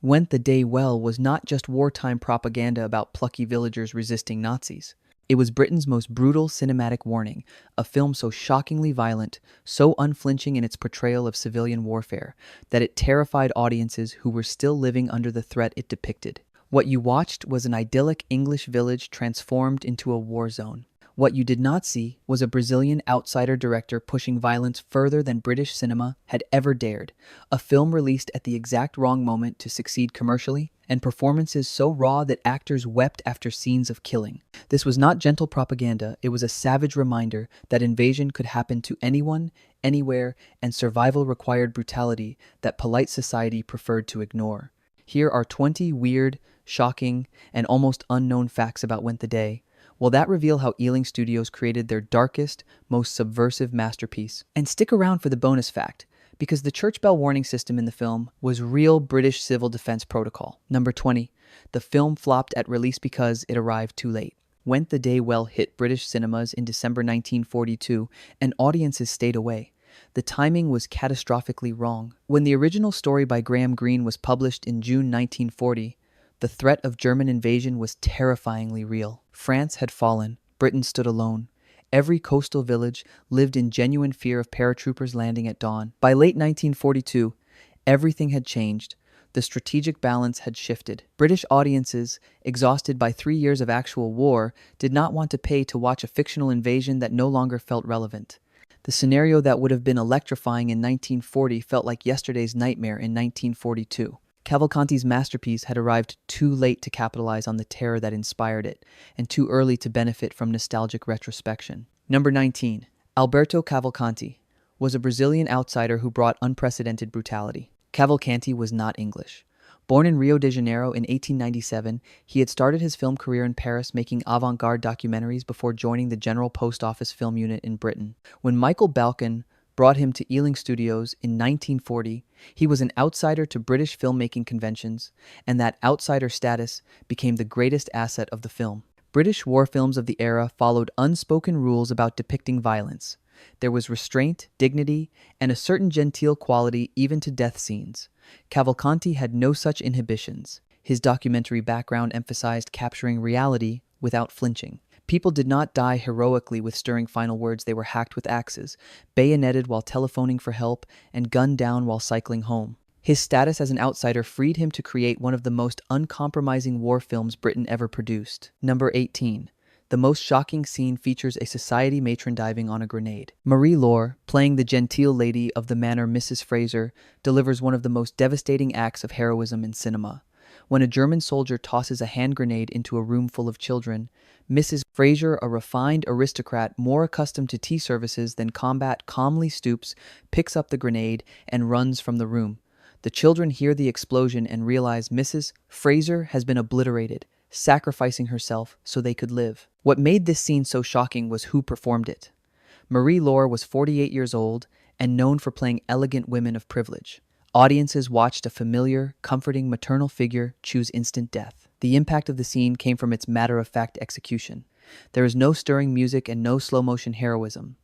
Went the Day Well was not just wartime propaganda about plucky villagers resisting Nazis. It was Britain's most brutal cinematic warning, a film so shockingly violent, so unflinching in its portrayal of civilian warfare, that it terrified audiences who were still living under the threat it depicted. What you watched was an idyllic English village transformed into a war zone. What you did not see was a Brazilian outsider director pushing violence further than British cinema had ever dared, a film released at the exact wrong moment to succeed commercially, and performances so raw that actors wept after scenes of killing. This was not gentle propaganda, it was a savage reminder that invasion could happen to anyone, anywhere, and survival required brutality that polite society preferred to ignore. Here are 20 weird, shocking, and almost unknown facts about Went the Day. Will that reveal how Ealing Studios created their darkest, most subversive masterpiece? And stick around for the bonus fact, because the church bell warning system in the film was real British civil defense protocol. Number 20. The film flopped at release because it arrived too late. Went the Day Well hit British cinemas in December 1942, and audiences stayed away. The timing was catastrophically wrong. When the original story by Greene was published in June 1940, the threat of German invasion was terrifyingly real. France had fallen. Britain stood alone. Every coastal village lived in genuine fear of paratroopers landing at dawn. By late 1942, everything had changed. The strategic balance had shifted. British audiences, exhausted by 3 years of actual war, did not want to pay to watch a fictional invasion that no longer felt relevant. The scenario that would have been electrifying in 1940 felt like yesterday's nightmare in 1942. Cavalcanti's masterpiece had arrived too late to capitalize on the terror that inspired it, and too early to benefit from nostalgic retrospection. Number 19. Alberto Cavalcanti was a Brazilian outsider who brought unprecedented brutality. Cavalcanti was not English. Born in Rio de Janeiro in 1897, he had started his film career in Paris making avant-garde documentaries before joining the General Post Office film unit in Britain. When Michael Balcon brought him to Ealing Studios in 1940, he was an outsider to British filmmaking conventions, and that outsider status became the greatest asset of the film. British war films of the era followed unspoken rules about depicting violence. There was restraint, dignity, and a certain genteel quality even to death scenes. Cavalcanti had no such inhibitions. His documentary background emphasized capturing reality without flinching. People did not die heroically with stirring final words. They were hacked with axes, bayoneted while telephoning for help, and gunned down while cycling home. His status as an outsider freed him to create one of the most uncompromising war films Britain ever produced. Number 18. The most shocking scene features a society matron diving on a grenade. Marie Laure, playing the genteel lady of the manor Mrs. Fraser, delivers one of the most devastating acts of heroism in cinema. When a German soldier tosses a hand grenade into a room full of children, Mrs. Fraser, a refined aristocrat more accustomed to tea services than combat, calmly stoops, picks up the grenade, and runs from the room. The children hear the explosion and realize Mrs. Fraser has been obliterated, sacrificing herself so they could live. What made this scene so shocking was who performed it. Marie Laure was 48 years old and known for playing elegant women of privilege. Audiences watched a familiar, comforting maternal figure choose instant death. The impact of the scene came from its matter-of-fact execution. There is no stirring music and no slow-motion heroism.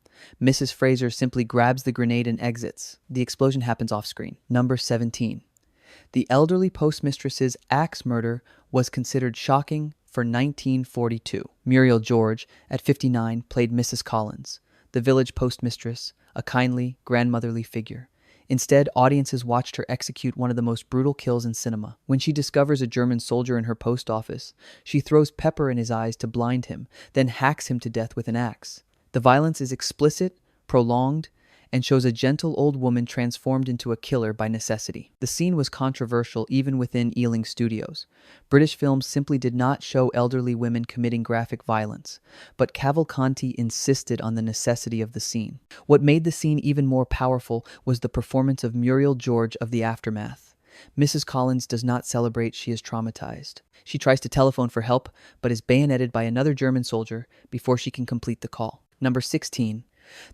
Mrs. Fraser simply grabs the grenade and exits. The explosion happens off-screen. Number 17. The elderly postmistress's axe murder was considered shocking for 1942. Muriel George, at 59, played Mrs. Collins, the village postmistress, a kindly, grandmotherly figure. Instead, audiences watched her execute one of the most brutal kills in cinema. When she discovers a German soldier in her post office, she throws pepper in his eyes to blind him, then hacks him to death with an axe. The violence is explicit, prolonged, and shows a gentle old woman transformed into a killer by necessity. The scene was controversial even within Ealing Studios. British films simply did not show elderly women committing graphic violence, but Cavalcanti insisted on the necessity of the scene. What made the scene even more powerful was the performance of Muriel George of The Aftermath. Mrs. Collins does not celebrate, she is traumatized. She tries to telephone for help, but is bayoneted by another German soldier before she can complete the call. Number 16.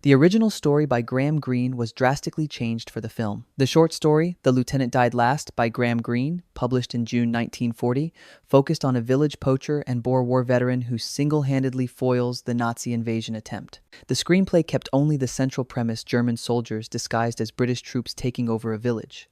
The original story by Greene was drastically changed for the film. The short story, The Lieutenant Died Last, by Greene, published in June 1940, focused on a village poacher and Boer War veteran who single-handedly foils the Nazi invasion attempt. The screenplay kept only the central premise: German soldiers disguised as British troops taking over a village.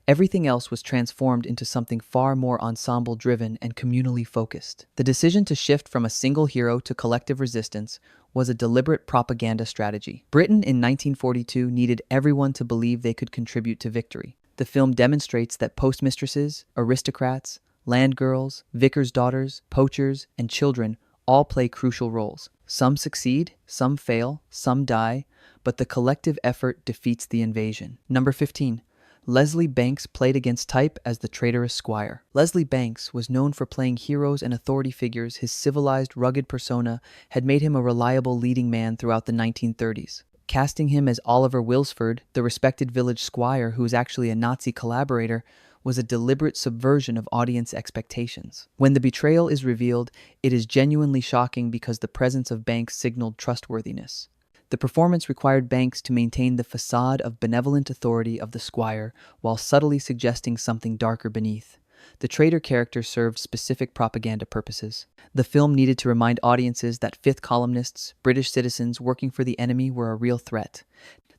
Everything else was transformed into something far more ensemble-driven and communally focused. The decision to shift from a single hero to collective resistance was a deliberate propaganda strategy. Britain in 1942 needed everyone to believe they could contribute to victory. The film demonstrates that postmistresses, aristocrats, land girls, vicars' daughters, poachers, and children all play crucial roles. Some succeed, some fail, some die, but the collective effort defeats the invasion. Number 15. Leslie Banks played against type as the traitorous squire. Leslie Banks was known for playing heroes and authority figures. His civilized, rugged persona had made him a reliable leading man throughout the 1930s. Casting him as Oliver Wilsford, the respected village squire who was actually a Nazi collaborator, was a deliberate subversion of audience expectations. When the betrayal is revealed, it is genuinely shocking because the presence of Banks signaled trustworthiness. The performance required Banks to maintain the facade of benevolent authority of the squire while subtly suggesting something darker beneath. The traitor character served specific propaganda purposes. The film needed to remind audiences that fifth columnists, British citizens working for the enemy, were a real threat.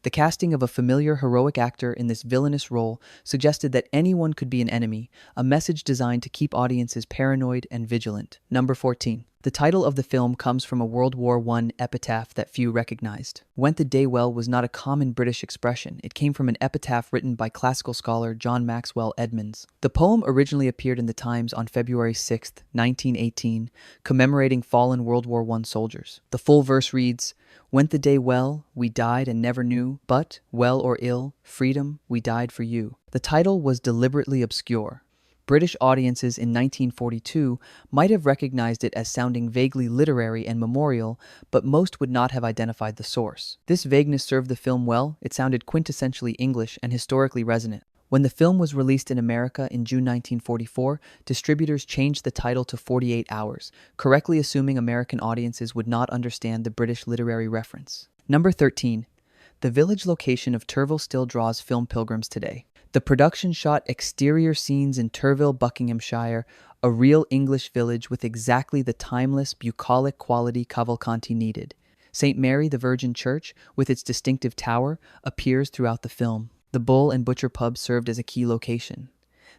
The casting of a familiar heroic actor in this villainous role suggested that anyone could be an enemy, a message designed to keep audiences paranoid and vigilant. Number 14. The title of the film comes from a World War I epitaph that few recognized. "Went the day well" was not a common British expression. It came from an epitaph written by classical scholar John Maxwell Edmonds. The poem originally appeared in the Times on February 6, 1918, commemorating fallen World War I soldiers. The full verse reads, "Went the day well, we died and never knew, but, well or ill, freedom, we died for you." The title was deliberately obscure. British audiences in 1942 might have recognized it as sounding vaguely literary and memorial, but most would not have identified the source. This vagueness served the film well. It sounded quintessentially English and historically resonant. When the film was released in America in June 1944, distributors changed the title to 48 Hours, correctly assuming American audiences would not understand the British literary reference. Number 13. The village location of Turville still draws film pilgrims today. The production shot exterior scenes in Turville, Buckinghamshire, a real English village with exactly the timeless, bucolic quality Cavalcanti needed. St. Mary the Virgin Church, with its distinctive tower, appears throughout the film. The Bull and Butcher pub served as a key location.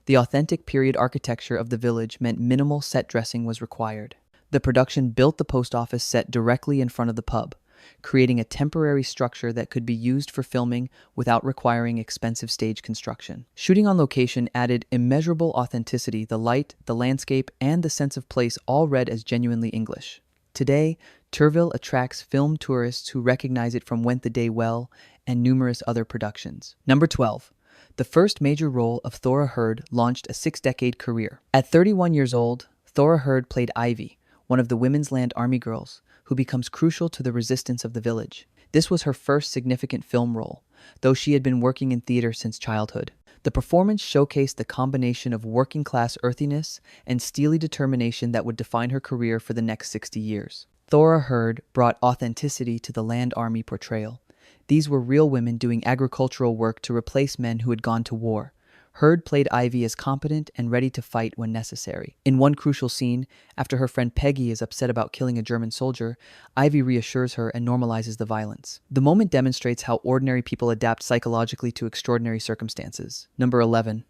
The authentic period architecture of the village meant minimal set dressing was required. The production built the post office set directly in front of the pub, creating a temporary structure that could be used for filming without requiring expensive stage construction. Shooting on location added immeasurable authenticity. The light, the landscape, and the sense of place all read as genuinely English. Today, Turville attracts film tourists who recognize it from Went the Day Well and numerous other productions. Number 12. The first major role of Thora Hird launched a 6-decade career. At 31 years old, Thora Hird played Ivy, one of the Women's Land Army girls, who becomes crucial to the resistance of the village. This was her first significant film role, though she had been working in theater since childhood. The performance showcased the combination of working-class earthiness and steely determination that would define her career for the next 60 years. Thora Hird brought authenticity to the Land Army portrayal. These were real women doing agricultural work to replace men who had gone to war. Hird played Ivy as competent and ready to fight when necessary. In one crucial scene, after her friend Peggy is upset about killing a German soldier, Ivy reassures her and normalizes the violence. The moment demonstrates how ordinary people adapt psychologically to extraordinary circumstances. Number 11.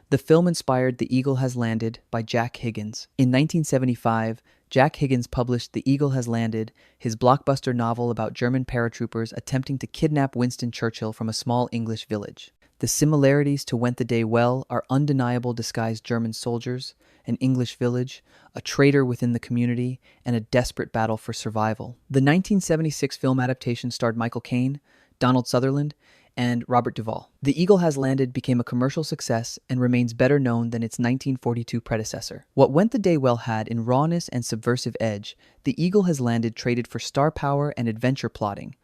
The film inspired The Eagle Has Landed by Jack Higgins. In 1975, Jack Higgins published The Eagle Has Landed, his blockbuster novel about German paratroopers attempting to kidnap Winston Churchill from a small English village. The similarities to Went the Day Well are undeniable: disguised German soldiers, an English village, a traitor within the community, and a desperate battle for survival. The 1976 film adaptation starred Michael Caine, Donald Sutherland, and Robert Duvall. The Eagle Has Landed became a commercial success and remains better known than its 1942 predecessor. What Went the Day Well had in rawness and subversive edge, The Eagle Has Landed traded for star power and adventure plotting.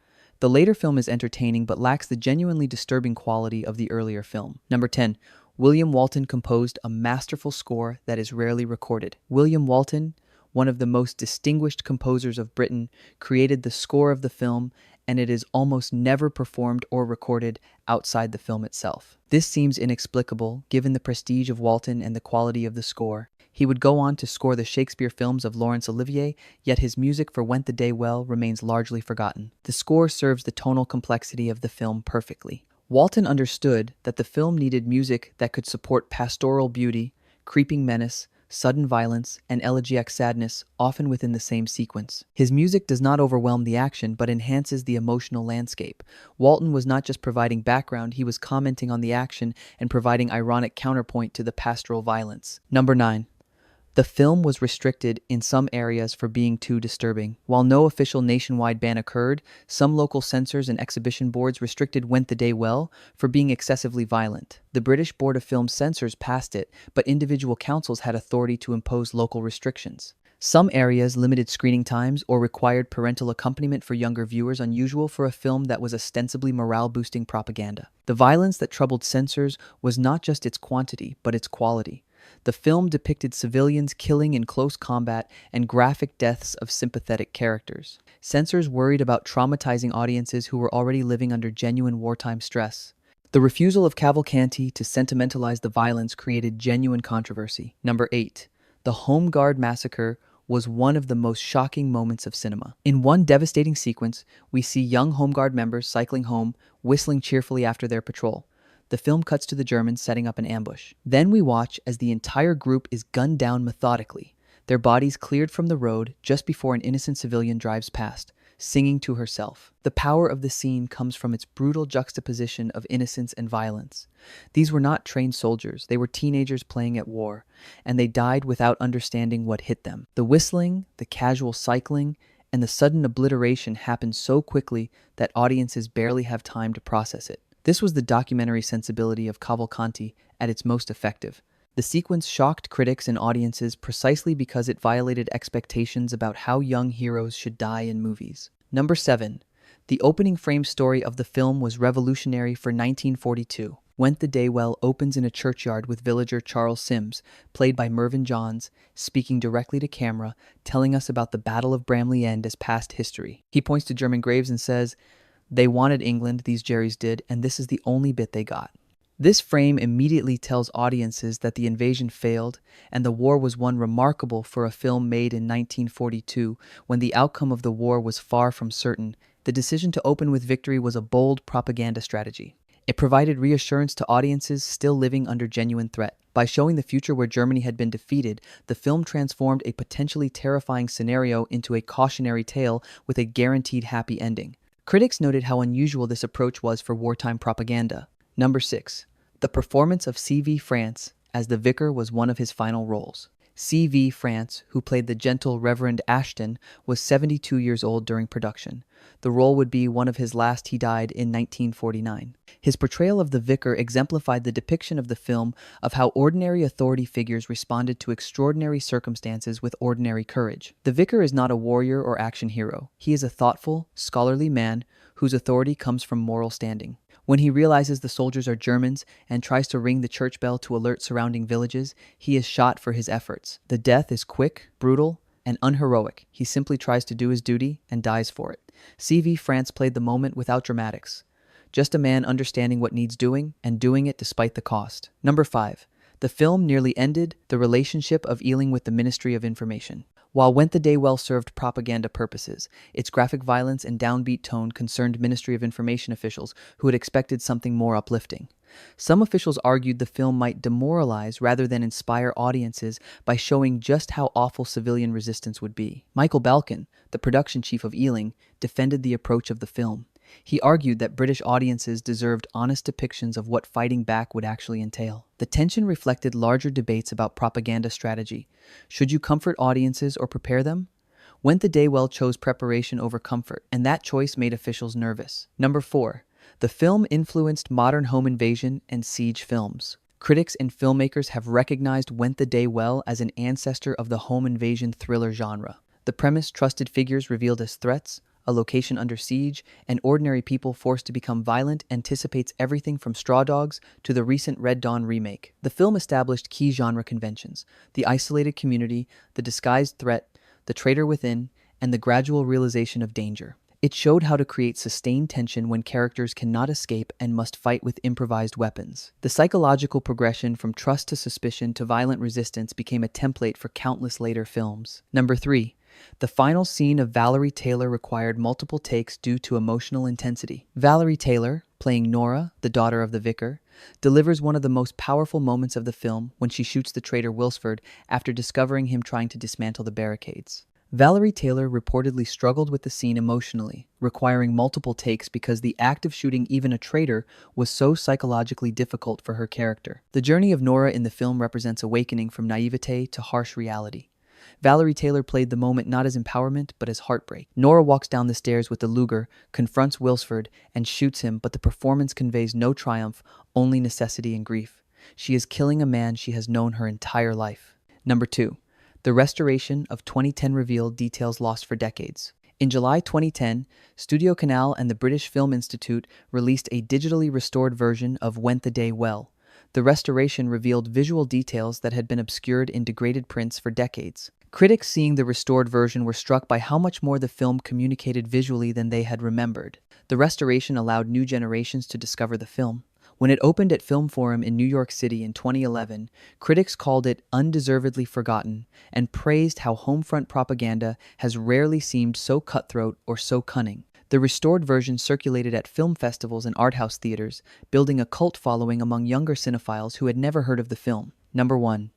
The later film is entertaining but lacks the genuinely disturbing quality of the earlier film. Number 10. William Walton composed a masterful score that is rarely recorded. William Walton, one of the most distinguished composers of Britain, created the score of the film, and it is almost never performed or recorded outside the film itself. This seems inexplicable, given the prestige of Walton and the quality of the score. He would go on to score the Shakespeare films of Laurence Olivier, yet his music for Went the Day Well remains largely forgotten. The score serves the tonal complexity of the film perfectly. Walton understood that the film needed music that could support pastoral beauty, creeping menace, sudden violence, and elegiac sadness, often within the same sequence. His music does not overwhelm the action, but enhances the emotional landscape. Walton was not just providing background, he was commenting on the action and providing ironic counterpoint to the pastoral violence. Number 9. The film was restricted in some areas for being too disturbing. While no official nationwide ban occurred, some local censors and exhibition boards restricted Went the Day Well for being excessively violent. The British Board of Film Censors passed it, but individual councils had authority to impose local restrictions. Some areas limited screening times or required parental accompaniment for younger viewers, unusual for a film that was ostensibly morale-boosting propaganda. The violence that troubled censors was not just its quantity, but its quality. The film depicted civilians killing in close combat and graphic deaths of sympathetic characters. Censors worried about traumatizing audiences who were already living under genuine wartime stress. The refusal of Cavalcanti to sentimentalize the violence created genuine controversy. Number 8. The Home Guard massacre was one of the most shocking moments of cinema. In one devastating sequence, we see young Home Guard members cycling home, whistling cheerfully after their patrol. The film cuts to the Germans setting up an ambush. Then we watch as the entire group is gunned down methodically, their bodies cleared from the road just before an innocent civilian drives past, singing to herself. The power of the scene comes from its brutal juxtaposition of innocence and violence. These were not trained soldiers, they were teenagers playing at war, and they died without understanding what hit them. The whistling, the casual cycling, and the sudden obliteration happen so quickly that audiences barely have time to process it. This was the documentary sensibility of Cavalcanti at its most effective. The sequence shocked critics and audiences precisely because it violated expectations about how young heroes should die in movies. Number 7. The opening frame story of the film was revolutionary for 1942. Went the Day Well opens in a churchyard with villager Charles Sims, played by Mervyn Johns, speaking directly to camera, telling us about the Battle of Bramley End as past history. He points to German graves and says, "They wanted England, these Jerrys did, and this is the only bit they got." This frame immediately tells audiences that the invasion failed, and the war was one remarkable for a film made in 1942, when the outcome of the war was far from certain. The decision to open with victory was a bold propaganda strategy. It provided reassurance to audiences still living under genuine threat. By showing the future where Germany had been defeated, the film transformed a potentially terrifying scenario into a cautionary tale with a guaranteed happy ending. Critics noted how unusual this approach was for wartime propaganda. Number 6. The performance of C.V. France as the vicar was one of his final roles. C.V. France, who played the gentle Reverend Ashton, was 72 years old during production. The role would be one of his last. He died in 1949. His portrayal of the vicar exemplified the depiction of the film of how ordinary authority figures responded to extraordinary circumstances with ordinary courage. The vicar is not a warrior or action hero. He is a thoughtful, scholarly man whose authority comes from moral standing. When he realizes the soldiers are Germans and tries to ring the church bell to alert surrounding villages, he is shot for his efforts. The death is quick, brutal, and unheroic. He simply tries to do his duty and dies for it. C.V. France played the moment without dramatics. Just a man understanding what needs doing and doing it despite the cost. Number 5. The film nearly ended the relationship of Ealing with the Ministry of Information. While Went the Day Well served propaganda purposes, its graphic violence and downbeat tone concerned Ministry of Information officials who had expected something more uplifting. Some officials argued the film might demoralize rather than inspire audiences by showing just how awful civilian resistance would be. Michael Balcon, the production chief of Ealing, defended the approach of the film. He argued that British audiences deserved honest depictions of what fighting back would actually entail. The tension reflected larger debates about propaganda strategy. Should you comfort audiences or prepare them? Went the Day Well chose preparation over comfort, and that choice made officials nervous. Number 4. The film influenced modern home invasion and siege films. Critics and filmmakers have recognized Went the Day Well as an ancestor of the home invasion thriller genre. The premise, trusted figures revealed as threats, a location under siege, and ordinary people forced to become violent, anticipates everything from Straw Dogs to the recent Red Dawn remake. The film established key genre conventions: the isolated community, the disguised threat, the traitor within, and the gradual realization of danger. It showed how to create sustained tension when characters cannot escape and must fight with improvised weapons. The psychological progression from trust to suspicion to violent resistance became a template for countless later films. Number 3. The final scene of Valerie Taylor required multiple takes due to emotional intensity. Valerie Taylor, playing Nora, the daughter of the vicar, delivers one of the most powerful moments of the film when she shoots the traitor Wilsford after discovering him trying to dismantle the barricades. Valerie Taylor reportedly struggled with the scene emotionally, requiring multiple takes because the act of shooting even a traitor was so psychologically difficult for her character. The journey of Nora in the film represents awakening from naivete to harsh reality. Valerie Taylor played the moment not as empowerment, but as heartbreak. Nora walks down the stairs with the Luger, confronts Wilsford, and shoots him, but the performance conveys no triumph, only necessity and grief. She is killing a man she has known her entire life. Number 2. The restoration of 2010 revealed details lost for decades. In July 2010, Studio Canal and the British Film Institute released a digitally restored version of Went the Day Well. The restoration revealed visual details that had been obscured in degraded prints for decades. Critics seeing the restored version were struck by how much more the film communicated visually than they had remembered. The restoration allowed new generations to discover the film. When it opened at Film Forum in New York City in 2011, critics called it undeservedly forgotten and praised how homefront propaganda has rarely seemed so cutthroat or so cunning. The restored version circulated at film festivals and art house theaters, building a cult following among younger cinephiles who had never heard of the film. Number 1.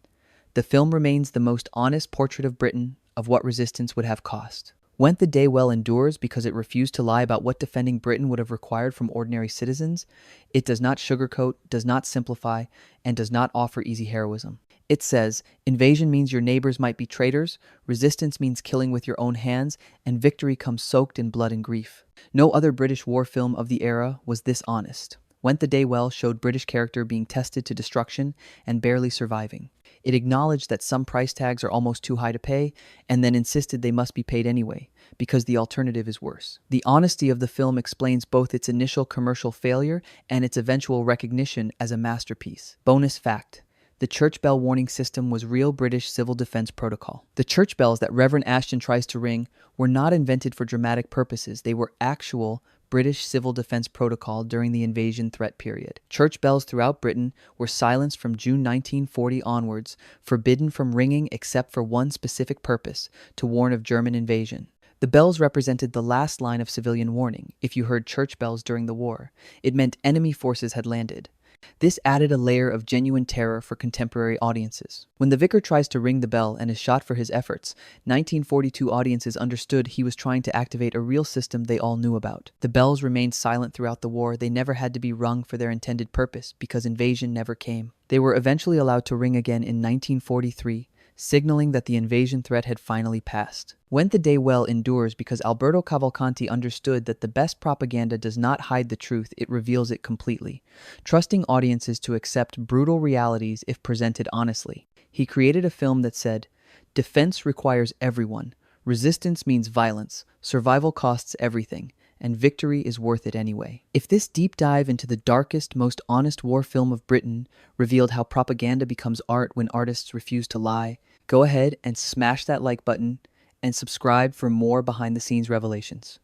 The film remains the most honest portrait of Britain, of what resistance would have cost. Went the Day Well endures because it refused to lie about what defending Britain would have required from ordinary citizens. It does not sugarcoat, does not simplify, and does not offer easy heroism. It says, invasion means your neighbors might be traitors, resistance means killing with your own hands, and victory comes soaked in blood and grief. No other British war film of the era was this honest. Went the Day Well showed British character being tested to destruction and barely surviving. It acknowledged that some price tags are almost too high to pay, and then insisted they must be paid anyway, because the alternative is worse. The honesty of the film explains both its initial commercial failure and its eventual recognition as a masterpiece. Bonus fact: the church bell warning system was real British civil defense protocol. The church bells that Reverend Ashton tries to ring were not invented for dramatic purposes. They were actual British civil defense protocol during the invasion threat period. Church bells throughout Britain were silenced from June 1940 onwards, forbidden from ringing except for one specific purpose: to warn of German invasion. The bells represented the last line of civilian warning. If you heard church bells during the war, it meant enemy forces had landed. This added a layer of genuine terror for contemporary audiences. When the vicar tries to ring the bell and is shot for his efforts, 1942 audiences understood he was trying to activate a real system they all knew about. The bells remained silent throughout the war. They never had to be rung for their intended purpose because invasion never came. They were eventually allowed to ring again in 1943, signaling that the invasion threat had finally passed. Went the Day Well endures because Alberto Cavalcanti understood that the best propaganda does not hide the truth, it reveals it completely, trusting audiences to accept brutal realities if presented honestly. He created a film that said, defense requires everyone, resistance means violence, survival costs everything, and victory is worth it anyway. If this deep dive into the darkest, most honest war film of Britain revealed how propaganda becomes art when artists refuse to lie, go ahead and smash that like button and subscribe for more behind-the-scenes revelations.